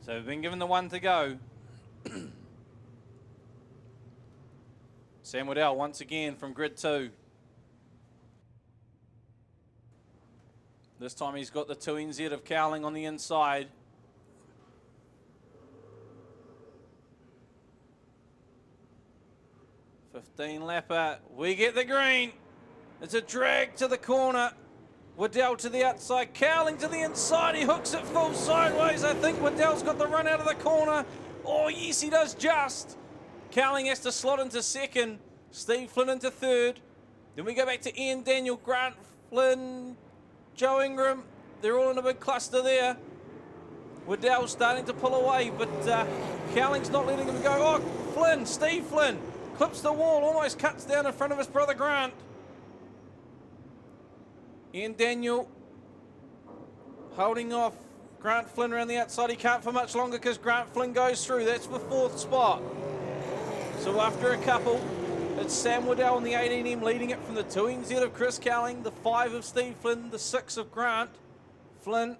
So we've been given the 1 to go. Sam Waddell once again from grid 2. This time he's got the 2NZ of Cowling on the inside. Lapper, we get the green. It's a drag to the corner. Waddell to the outside, Cowling to the inside. He hooks it full sideways. I think Waddell's got the run out of the corner. Oh, yes, he does just. Cowling has to slot into second. Steve Flynn into third. Then we go back to Ian Daniel, Grant Flynn, Joe Ingram. They're all in a big cluster there. Waddell's starting to pull away, but Cowling's not letting him go. Oh, Flynn, Steve Flynn. Clips the wall, almost cuts down in front of his brother Grant. Ian Daniel holding off Grant Flynn around the outside. He can't for much longer because Grant Flynn goes through. That's the 4th spot. So after a couple, it's Sam Waddell in the 18M leading it from the 2NZ of Chris Cowling, the 5 of Steve Flynn, the 6 of Grant Flynn,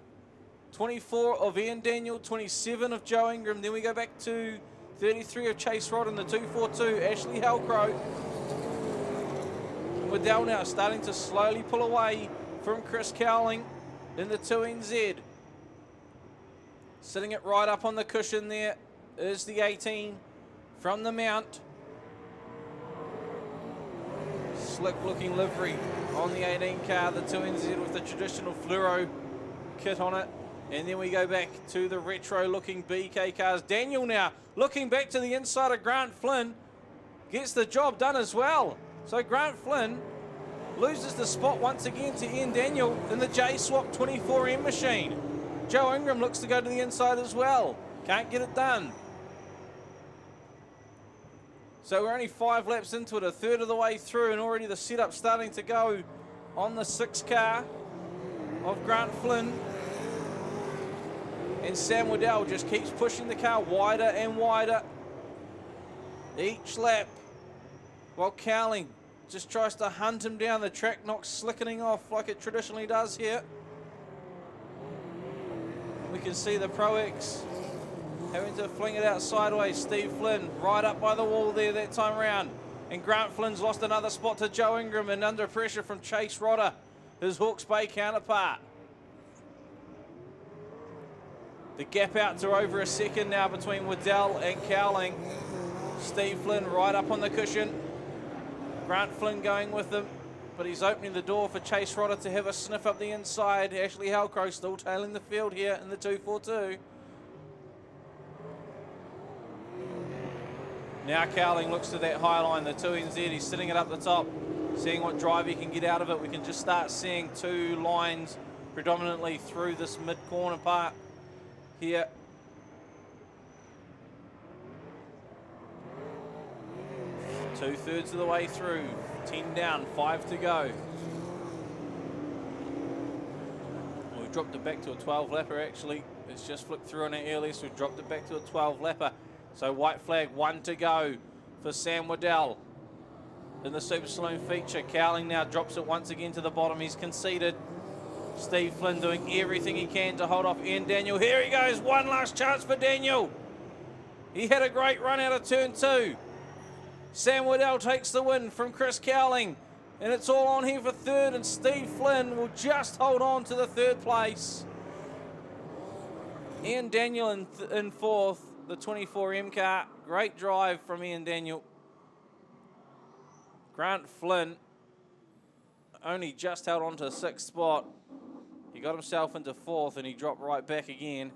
24 of Ian Daniel, 27 of Joe Ingram. Then we go back to 33 of Chase Rod in the 242, Ashley Halcrow. Waddell now starting to slowly pull away from Chris Cowling in the 2NZ. Sitting it right up on the cushion there is the 18 from the Mount. Slick looking livery on the 18 car, the 2NZ with the traditional fluoro kit on it. And then we go back to the retro-looking BK cars. Daniel now looking back to the inside of Grant Flynn. Gets the job done as well. So Grant Flynn loses the spot once again to Ian Daniel in the J-Swap 24M machine. Joe Ingram looks to go to the inside as well. Can't get it done. So we're only 5 laps into it, a third of the way through, and already the setup starting to go on the 6 car of Grant Flynn. And Sam Waddell just keeps pushing the car wider and wider each lap, while Cowling just tries to hunt him down. The track not slickening off like it traditionally does here. We can see the Pro X having to fling it out sideways. Steve Flynn right up by the wall there that time around. And Grant Flynn's lost another spot to Joe Ingram, and under pressure from Chase Rodder, his Hawke's Bay counterpart. The gap out to over a second now between Waddell and Cowling. Steve Flynn right up on the cushion. Grant Flynn going with them, but he's opening the door for Chase Rodder to have a sniff up the inside. Ashley Halcrow still tailing the field here in the 242. Now Cowling looks to that high line, the 2NZ. He's sitting it up the top, seeing what drive he can get out of it. We can just start seeing 2 lines predominantly through this mid-corner part here. Two-thirds of the way through, 10 down, 5 to go. We've dropped it back to a 12 lapper actually. It's just flipped through on it earlier, so we've dropped it back to a 12 lapper. So white flag, 1 to go for Sam Waddell in the Super Saloon feature. Cowling now drops it once again to the bottom. He's conceded. Steve Flynn doing everything he can to hold off Ian Daniel. Here he goes, one last chance for Daniel. He had a great run out of turn 2. Sam Waddell takes the win from Chris Cowling, and it's all on here for third, and Steve Flynn will just hold on to the 3rd place. Ian Daniel in 4th, the 24M car. Great drive from Ian Daniel. Grant Flynn only just held on to the 6th spot. He got himself into 4th and he dropped right back again.